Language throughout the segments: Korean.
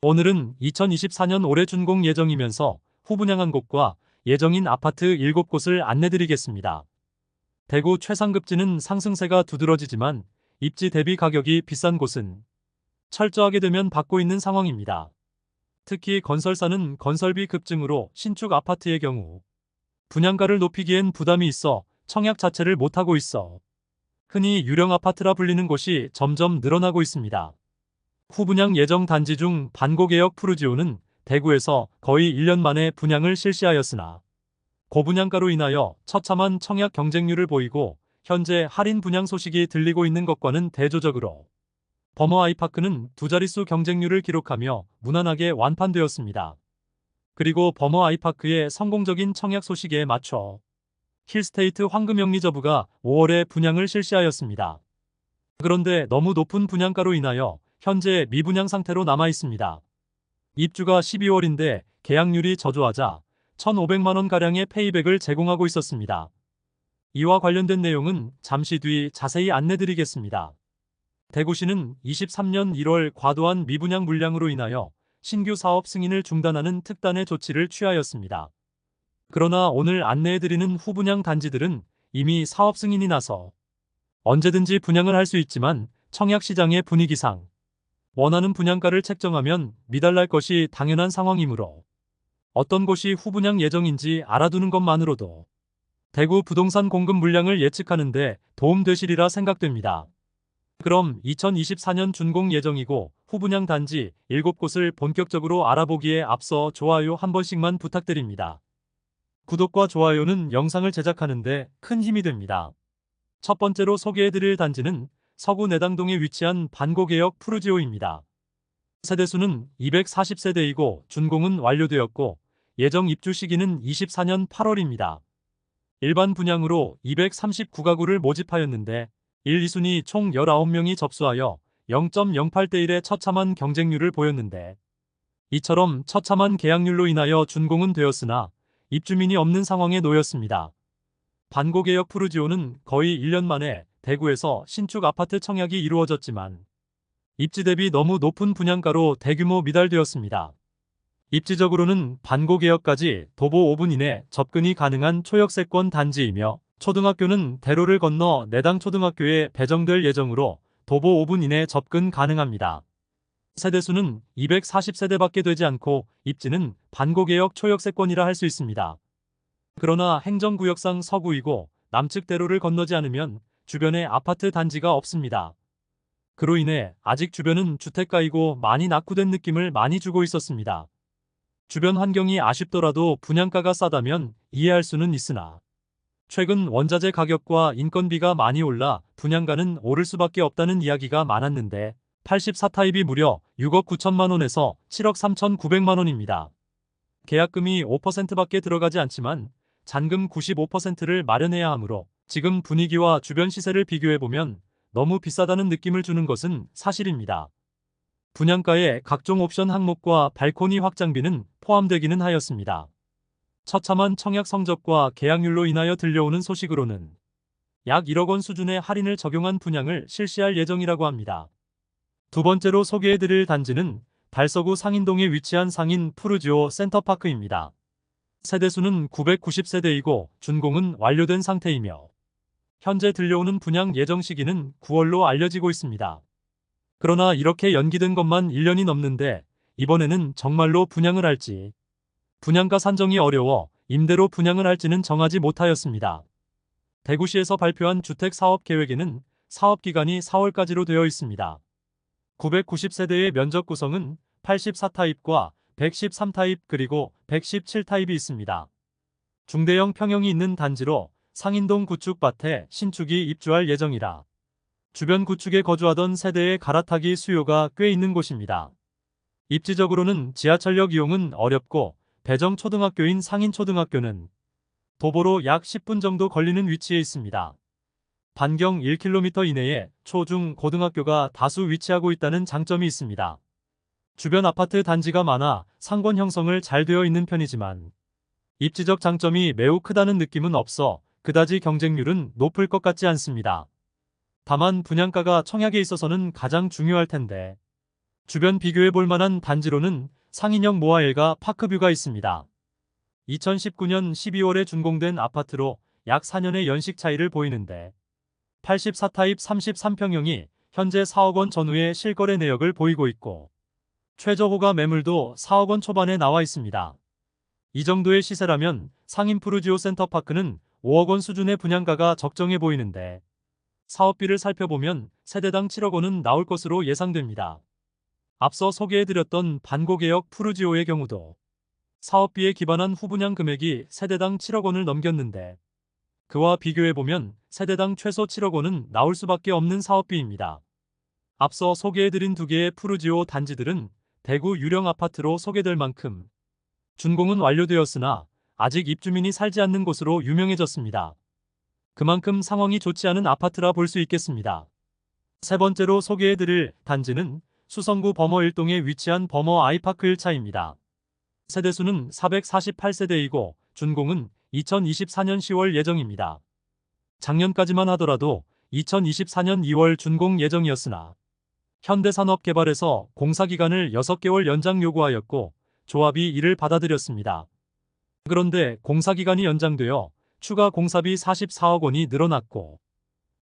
오늘은 2024년 올해 준공 예정이면서 후분양한 곳과 예정인 아파트 7곳을 안내드리겠습니다. 대구 최상급지는 상승세가 두드러지지만 입지 대비 가격이 비싼 곳은 철저하게 되면 받고 있는 상황입니다. 특히 건설사는 건설비 급증으로 신축 아파트의 경우 분양가를 높이기엔 부담이 있어 청약 자체를 못하고 있어 흔히 유령 아파트라 불리는 곳이 점점 늘어나고 있습니다. 후분양 예정 단지 중 반고개역 푸르지오는 대구에서 거의 1년 만에 분양을 실시하였으나 고분양가로 인하여 처참한 청약 경쟁률을 보이고 현재 할인 분양 소식이 들리고 있는 것과는 대조적으로 버머 아이파크는 두 자릿수 경쟁률을 기록하며 무난하게 완판되었습니다. 그리고 버머 아이파크의 성공적인 청약 소식에 맞춰 힐스테이트 황금영리저부가 5월에 분양을 실시하였습니다. 그런데 너무 높은 분양가로 인하여 현재 미분양 상태로 남아 있습니다. 입주가 12월인데 계약률이 저조하자 1,500만원가량의 페이백을 제공하고 있었습니다. 이와 관련된 내용은 잠시 뒤 자세히 안내드리겠습니다. 대구시는 23년 1월 과도한 미분양 물량으로 인하여 신규 사업 승인을 중단하는 특단의 조치를 취하였습니다. 그러나 오늘 안내해드리는 후분양 단지들은 이미 사업 승인이 나서 언제든지 분양을 할 수 있지만 청약시장의 분위기상 원하는 분양가를 책정하면 미달날 것이 당연한 상황이므로 어떤 곳이 후분양 예정인지 알아두는 것만으로도 대구 부동산 공급 물량을 예측하는 데 도움되시리라 생각됩니다. 그럼 2024년 준공 예정이고 후분양 단지 7곳을 본격적으로 알아보기에 앞서 좋아요 한 번씩만 부탁드립니다. 구독과 좋아요는 영상을 제작하는 데 큰 힘이 됩니다. 첫 번째로 소개해드릴 단지는 서구 내당동에 위치한 반고개역 푸르지오입니다. 세대수는 240세대이고 준공은 완료되었고 예정 입주 시기는 24년 8월입니다. 일반 분양으로 239가구를 모집하였는데 1, 2순위 총 19명이 접수하여 0.08대 1의 처참한 경쟁률을 보였는데 이처럼 처참한 계약률로 인하여 준공은 되었으나 입주민이 없는 상황에 놓였습니다. 반고개역 푸르지오는 거의 1년 만에 대구에서 신축 아파트 청약이 이루어졌지만 입지 대비 너무 높은 분양가로 대규모 미달되었습니다. 입지적으로는 반고개역까지 도보 5분 이내 접근이 가능한 초역세권 단지이며 초등학교는 대로를 건너 내당 초등학교에 배정될 예정으로 도보 5분 이내 접근 가능합니다. 세대수는 240세대밖에 되지 않고 입지는 반고개역 초역세권이라 할 수 있습니다. 그러나 행정구역상 서구이고 남측 대로를 건너지 않으면 주변에 아파트 단지가 없습니다. 그로 인해 아직 주변은 주택가이고 많이 낙후된 느낌을 많이 주고 있었습니다. 주변 환경이 아쉽더라도 분양가가 싸다면 이해할 수는 있으나 최근 원자재 가격과 인건비가 많이 올라 분양가는 오를 수밖에 없다는 이야기가 많았는데 84타입이 무려 6억 9천만 원에서 7억 3천9백만 원입니다. 계약금이 5%밖에 들어가지 않지만 잔금 95%를 마련해야 하므로 지금 분위기와 주변 시세를 비교해보면 너무 비싸다는 느낌을 주는 것은 사실입니다. 분양가에 각종 옵션 항목과 발코니 확장비는 포함되기는 하였습니다. 처참한 청약 성적과 계약률로 인하여 들려오는 소식으로는 약 1억 원 수준의 할인을 적용한 분양을 실시할 예정이라고 합니다. 두 번째로 소개해드릴 단지는 달서구 상인동에 위치한 상인 푸르지오 센터파크입니다. 세대수는 990세대이고 준공은 완료된 상태이며 현재 들려오는 분양 예정 시기는 9월로 알려지고 있습니다. 그러나 이렇게 연기된 것만 1년이 넘는데 이번에는 정말로 분양을 할지 분양가 산정이 어려워 임대로 분양을 할지는 정하지 못하였습니다. 대구시에서 발표한 주택사업계획에는 사업기간이 4월까지로 되어 있습니다. 990세대의 면적 구성은 84타입과 113타입 그리고 117타입이 있습니다. 중대형 평형이 있는 단지로 상인동 구축밭에 신축이 입주할 예정이라 주변 구축에 거주하던 세대의 갈아타기 수요가 꽤 있는 곳입니다. 입지적으로는 지하철역 이용은 어렵고 배정 초등학교인 상인초등학교는 도보로 약 10분 정도 걸리는 위치에 있습니다. 반경 1km 이내에 초, 중, 고등학교가 다수 위치하고 있다는 장점이 있습니다. 주변 아파트 단지가 많아 상권 형성을 잘 되어 있는 편이지만 입지적 장점이 매우 크다는 느낌은 없어 그다지 경쟁률은 높을 것 같지 않습니다. 다만 분양가가 청약에 있어서는 가장 중요할 텐데 주변 비교해 볼 만한 단지로는 상인역 모아일가 파크뷰가 있습니다. 2019년 12월에 준공된 아파트로 약 4년의 연식 차이를 보이는데 84타입 33평형이 현재 4억 원 전후의 실거래 내역을 보이고 있고 최저 호가 매물도 4억 원 초반에 나와 있습니다. 이 정도의 시세라면 상인 푸르지오 센터파크는 5억 원 수준의 분양가가 적정해 보이는데 사업비를 살펴보면 세대당 7억 원은 나올 것으로 예상됩니다. 앞서 소개해드렸던 반고개역 푸르지오의 경우도 사업비에 기반한 후분양 금액이 세대당 7억 원을 넘겼는데 그와 비교해보면 세대당 최소 7억 원은 나올 수밖에 없는 사업비입니다. 앞서 소개해드린 두 개의 푸르지오 단지들은 대구 유령 아파트로 소개될 만큼 준공은 완료되었으나 아직 입주민이 살지 않는 곳으로 유명해졌습니다. 그만큼 상황이 좋지 않은 아파트라 볼 수 있겠습니다. 세 번째로 소개해드릴 단지는 수성구 범어 1동에 위치한 범어 아이파크 1차입니다. 세대수는 448세대이고 준공은 2024년 10월 예정입니다. 작년까지만 하더라도 2024년 2월 준공 예정이었으나 현대산업개발에서 공사기간을 6개월 연장 요구하였고 조합이 이를 받아들였습니다. 그런데 공사기간이 연장되어 추가 공사비 44억 원이 늘어났고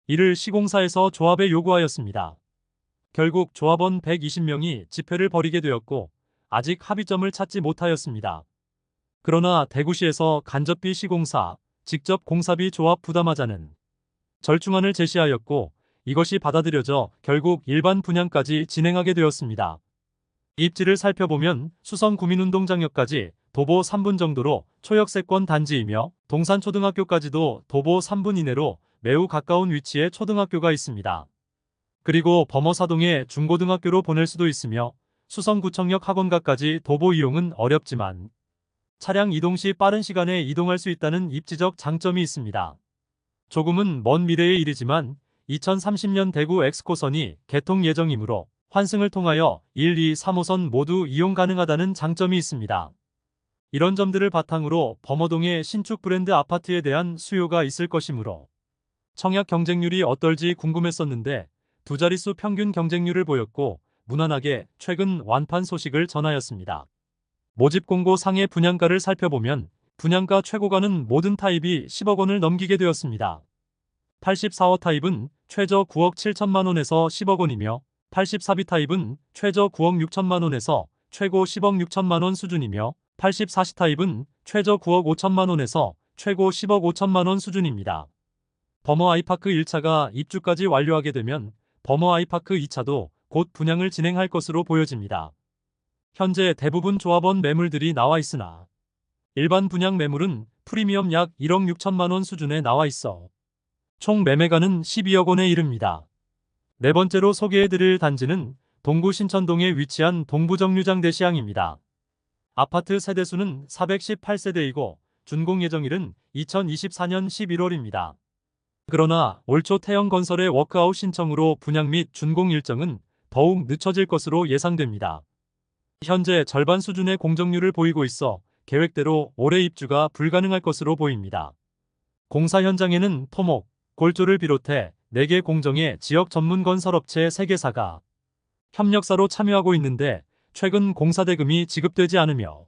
이를 시공사에서 조합에 요구하였습니다. 결국 조합원 120명이 집회를 벌이게 되었고 아직 합의점을 찾지 못하였습니다. 그러나 대구시에서 간접비 시공사, 직접 공사비 조합 부담하자는 절충안을 제시하였고 이것이 받아들여져 결국 일반 분양까지 진행하게 되었습니다. 입지를 살펴보면 수성구민운동장역까지 도보 3분 정도로 초역세권 단지이며 동산초등학교까지도 도보 3분 이내로 매우 가까운 위치에 초등학교가 있습니다. 그리고 범어사동에 중고등학교로 보낼 수도 있으며 수성구청역 학원가까지 도보 이용은 어렵지만 차량 이동 시 빠른 시간에 이동할 수 있다는 입지적 장점이 있습니다. 조금은 먼 미래의 일이지만 2030년 대구 엑스코선이 개통 예정이므로 환승을 통하여 1, 2, 3호선 모두 이용 가능하다는 장점이 있습니다. 이런 점들을 바탕으로 범어동의 신축 브랜드 아파트에 대한 수요가 있을 것이므로 청약 경쟁률이 어떨지 궁금했었는데 두 자릿수 평균 경쟁률을 보였고 무난하게 최근 완판 소식을 전하였습니다. 모집 공고 상의 분양가를 살펴보면 분양가 최고가는 모든 타입이 10억 원을 넘기게 되었습니다. 84호 타입은 최저 9억 7천만 원에서 10억 원이며 84B 타입은 최저 9억 6천만 원에서 최고 10억 6천만 원 수준이며 84C 타입은 최저 9억 5천만 원에서 최고 10억 5천만 원 수준입니다. 범어 아이파크 1차가 입주까지 완료하게 되면 범어 아이파크 2차도 곧 분양을 진행할 것으로 보여집니다. 현재 대부분 조합원 매물들이 나와 있으나 일반 분양 매물은 프리미엄 약 1억 6천만 원 수준에 나와 있어 총 매매가는 12억 원에 이릅니다. 네 번째로 소개해드릴 단지는 동구 신천동에 위치한 동부정류장 대시양입니다. 아파트 세대수는 418세대이고 준공 예정일은 2024년 11월입니다. 그러나 올 초 태영건설의 워크아웃 신청으로 분양 및 준공 일정은 더욱 늦춰질 것으로 예상됩니다. 현재 절반 수준의 공정률을 보이고 있어 계획대로 올해 입주가 불가능할 것으로 보입니다. 공사 현장에는 토목, 골조를 비롯해 4개 공정의 지역 전문 건설업체 3개사가 협력사로 참여하고 있는데 최근 공사 대금이 지급되지 않으며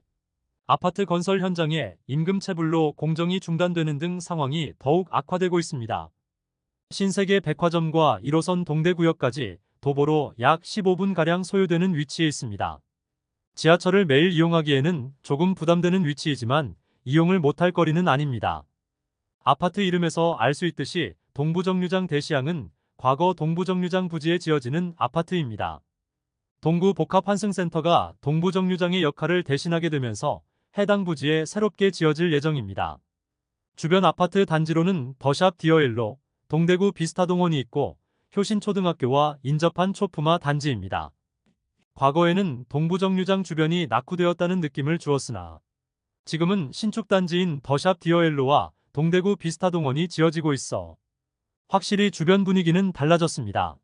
아파트 건설 현장에 임금 체불로 공정이 중단되는 등 상황이 더욱 악화되고 있습니다. 신세계 백화점과 1호선 동대구역까지 도보로 약 15분가량 소요되는 위치에 있습니다. 지하철을 매일 이용하기에는 조금 부담되는 위치이지만 이용을 못할 거리는 아닙니다. 아파트 이름에서 알 수 있듯이 동부정류장 대시양은 과거 동부정류장 부지에 지어지는 아파트입니다. 동구 복합환승센터가 동부정류장의 역할을 대신하게 되면서 해당 부지에 새롭게 지어질 예정입니다. 주변 아파트 단지로는 더샵 디어일로, 동대구 비스타동원이 있고 효신초등학교와 인접한 초품화 단지입니다. 과거에는 동부정류장 주변이 낙후되었다는 느낌을 주었으나 지금은 신축단지인 더샵 디어일로와 동대구 비스타동원이 지어지고 있어 확실히 주변 분위기는 달라졌습니다.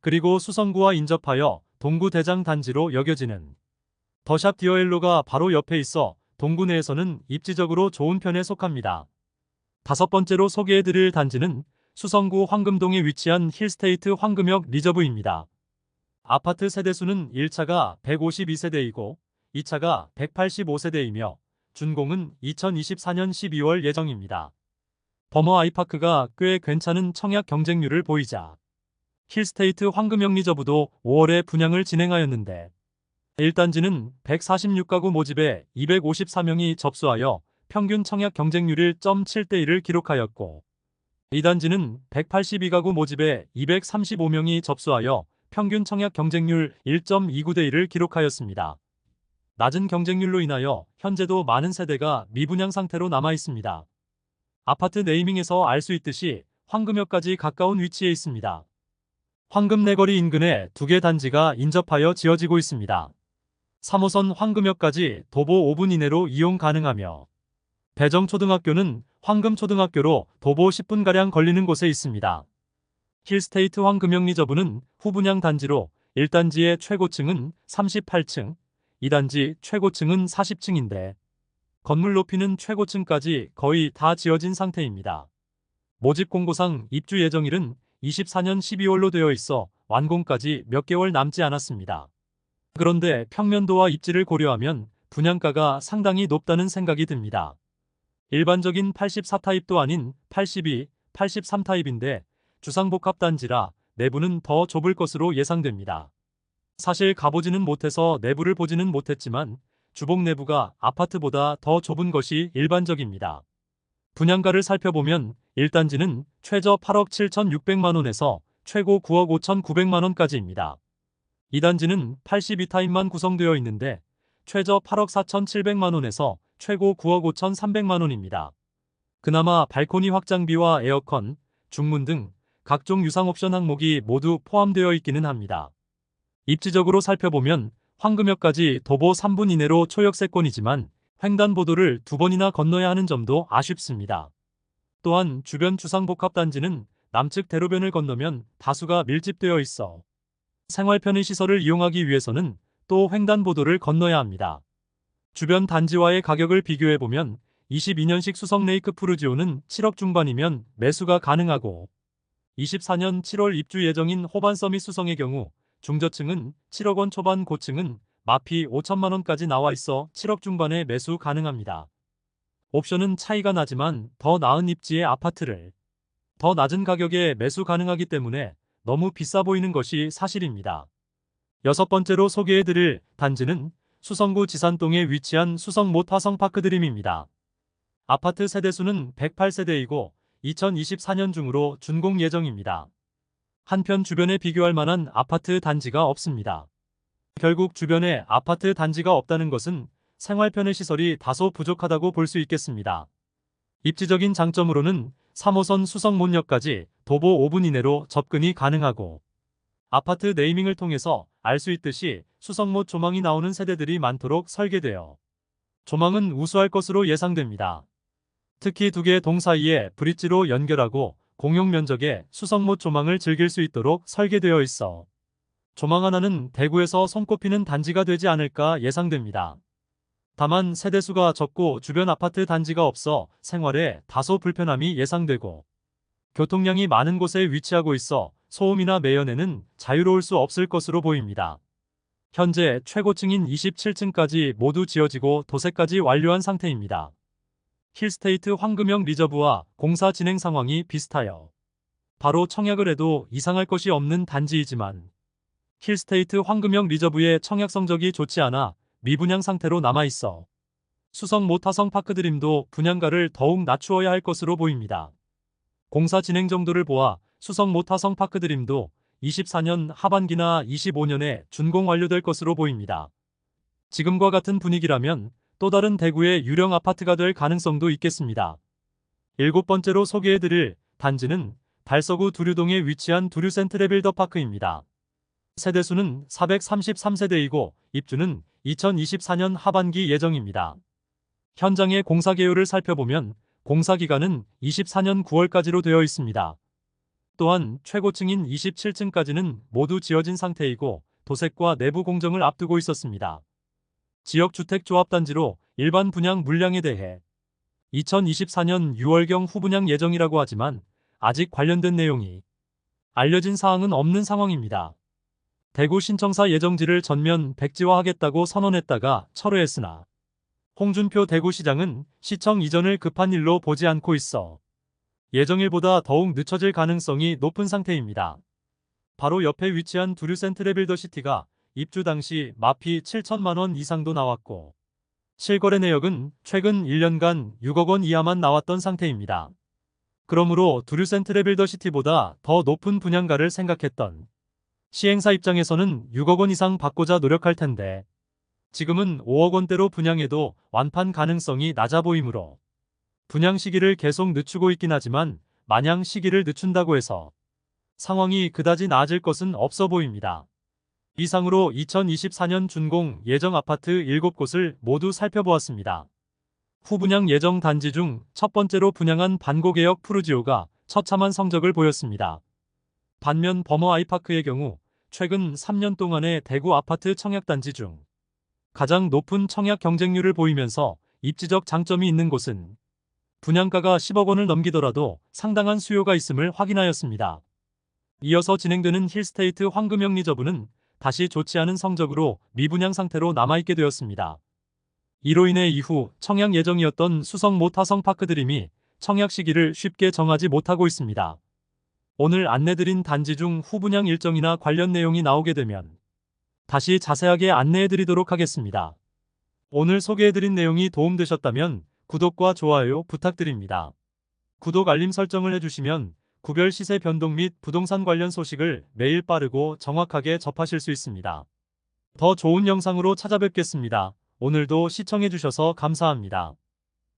그리고 수성구와 인접하여 동구 대장 단지로 여겨지는 더샵 디어일로가 바로 옆에 있어 동구 내에서는 입지적으로 좋은 편에 속합니다. 다섯 번째로 소개해드릴 단지는 수성구 황금동에 위치한 힐스테이트 황금역 리저브입니다. 아파트 세대수는 1차가 152세대이고 2차가 185세대이며 준공은 2024년 12월 예정입니다. 버머 아이파크가 꽤 괜찮은 청약 경쟁률을 보이자 힐스테이트 황금영 리저브도 5월에 분양을 진행하였는데 1단지는 146가구 모집에 254명이 접수하여 평균 청약 경쟁률 1.7대1을 기록하였고 2단지는 182가구 모집에 235명이 접수하여 평균 청약 경쟁률 1.29대1을 기록하였습니다. 낮은 경쟁률로 인하여 현재도 많은 세대가 미분양 상태로 남아 있습니다. 아파트 네이밍에서 알 수 있듯이 황금역까지 가까운 위치에 있습니다. 황금내거리 인근에 2개 단지가 인접하여 지어지고 있습니다. 3호선 황금역까지 도보 5분 이내로 이용 가능하며 배정초등학교는 황금초등학교로 도보 10분가량 걸리는 곳에 있습니다. 힐스테이트 황금역 리저브는 후분양 단지로 1단지의 최고층은 38층, 2단지 최고층은 40층인데 건물 높이는 최고층까지 거의 다 지어진 상태입니다. 모집 공고상 입주 예정일은 24년 12월로 되어 있어 완공까지 몇 개월 남지 않았습니다. 그런데 평면도와 입지를 고려하면 분양가가 상당히 높다는 생각이 듭니다. 일반적인 84타입도 아닌 82, 83타입인데 주상복합단지라 내부는 더 좁을 것으로 예상됩니다. 사실 가보지는 못해서 내부를 보지는 못했지만 주복 내부가 아파트보다 더 좁은 것이 일반적입니다. 분양가를 살펴보면 1단지는 최저 8억 7,600만원에서 최고 9억 5,900만원까지입니다. 2단지는 82타입만 구성되어 있는데 최저 8억 4,700만원에서 최고 9억 5,300만원입니다. 그나마 발코니 확장비와 에어컨, 중문 등 각종 유상 옵션 항목이 모두 포함되어 있기는 합니다. 입지적으로 살펴보면 황금역까지 도보 3분 이내로 초역세권이지만 횡단보도를 2번이나 건너야 하는 점도 아쉽습니다. 또한 주변 주상복합단지는 남측 대로변을 건너면 다수가 밀집되어 있어 생활 편의 시설을 이용하기 위해서는 또 횡단보도를 건너야 합니다. 주변 단지와의 가격을 비교해보면 22년식 수성 레이크 푸르지오는 7억 중반이면 매수가 가능하고 24년 7월 입주 예정인 호반 서밋 수성의 경우 중저층은 7억 원 초반, 고층은 마피 5천만 원까지 나와 있어 7억 중반에 매수 가능합니다. 옵션은 차이가 나지만 더 나은 입지의 아파트를 더 낮은 가격에 매수 가능하기 때문에 너무 비싸 보이는 것이 사실입니다. 6번째로 소개해드릴 단지는 수성구 지산동에 위치한 수성못 화성파크드림입니다. 아파트 세대수는 108세대이고 2024년 중으로 준공 예정입니다. 한편 주변에 비교할 만한 아파트 단지가 없습니다. 결국 주변에 아파트 단지가 없다는 것은 생활 편의 시설이 다소 부족하다고 볼 수 있겠습니다. 입지적인 장점으로는 3호선 수성못역까지 도보 5분 이내로 접근이 가능하고 아파트 네이밍을 통해서 알 수 있듯이 수성못 조망이 나오는 세대들이 많도록 설계되어 조망은 우수할 것으로 예상됩니다. 특히 2개 동 사이에 브릿지로 연결하고 공용 면적의 수성못 조망을 즐길 수 있도록 설계되어 있어 조망 하나는 대구에서 손꼽히는 단지가 되지 않을까 예상됩니다. 다만 세대수가 적고 주변 아파트 단지가 없어 생활에 다소 불편함이 예상되고 교통량이 많은 곳에 위치하고 있어 소음이나 매연에는 자유로울 수 없을 것으로 보입니다. 현재 최고층인 27층까지 모두 지어지고 도색까지 완료한 상태입니다. 힐스테이트 황금역 리저브와 공사 진행 상황이 비슷하여 바로 청약을 해도 이상할 것이 없는 단지이지만 힐스테이트 황금역 리저브의 청약 성적이 좋지 않아 미분양 상태로 남아있어 수성못 화성파크드림도 분양가를 더욱 낮추어야 할 것으로 보입니다. 공사 진행 정도를 보아 수성못 화성파크드림도 24년 하반기나 25년에 준공 완료될 것으로 보입니다. 지금과 같은 분위기라면 또 다른 대구의 유령 아파트가 될 가능성도 있겠습니다. 7번째로 소개해드릴 단지는 달서구 두류동에 위치한 두류센트레 빌더파크입니다. 세대수는 433세대이고 입주는 2024년 하반기 예정입니다. 현장의 공사 개요를 살펴보면 공사 기간은 24년 9월까지로 되어 있습니다. 또한 최고층인 27층까지는 모두 지어진 상태이고 도색과 내부 공정을 앞두고 있었습니다. 지역주택조합단지로 일반 분양 물량에 대해 2024년 6월경 후분양 예정이라고 하지만 아직 관련된 내용이 알려진 사항은 없는 상황입니다. 대구 신청사 예정지를 전면 백지화하겠다고 선언했다가 철회했으나 홍준표 대구시장은 시청 이전을 급한 일로 보지 않고 있어 예정일보다 더욱 늦춰질 가능성이 높은 상태입니다. 바로 옆에 위치한 두류센트레빌더시티가 입주 당시 마피 7천만 원 이상도 나왔고 실거래 내역은 최근 1년간 6억 원 이하만 나왔던 상태입니다. 그러므로 두류센트레빌더시티보다 더 높은 분양가를 생각했던 시행사 입장에서는 6억 원 이상 받고자 노력할 텐데 지금은 5억 원대로 분양해도 완판 가능성이 낮아 보이므로 분양 시기를 계속 늦추고 있긴 하지만 마냥 시기를 늦춘다고 해서 상황이 그다지 나아질 것은 없어 보입니다. 이상으로 2024년 준공 예정 아파트 7곳을 모두 살펴보았습니다. 후분양 예정 단지 중 첫 번째로 분양한 반고개역 푸르지오가 처참한 성적을 보였습니다. 반면 버머 아이파크의 경우 최근 3년 동안의 대구 아파트 청약단지 중 가장 높은 청약 경쟁률을 보이면서 입지적 장점이 있는 곳은 분양가가 10억 원을 넘기더라도 상당한 수요가 있음을 확인하였습니다. 이어서 진행되는 힐스테이트 황금영 리저브는 다시 좋지 않은 성적으로 미분양 상태로 남아있게 되었습니다. 이로 인해 이후 청약 예정이었던 수성 모타성 파크드림이 청약 시기를 쉽게 정하지 못하고 있습니다. 오늘 안내드린 단지 중 후분양 일정이나 관련 내용이 나오게 되면 다시 자세하게 안내해드리도록 하겠습니다. 오늘 소개해드린 내용이 도움되셨다면 구독과 좋아요 부탁드립니다. 구독 알림 설정을 해주시면 구별 시세 변동 및 부동산 관련 소식을 매일 빠르고 정확하게 접하실 수 있습니다. 더 좋은 영상으로 찾아뵙겠습니다. 오늘도 시청해주셔서 감사합니다.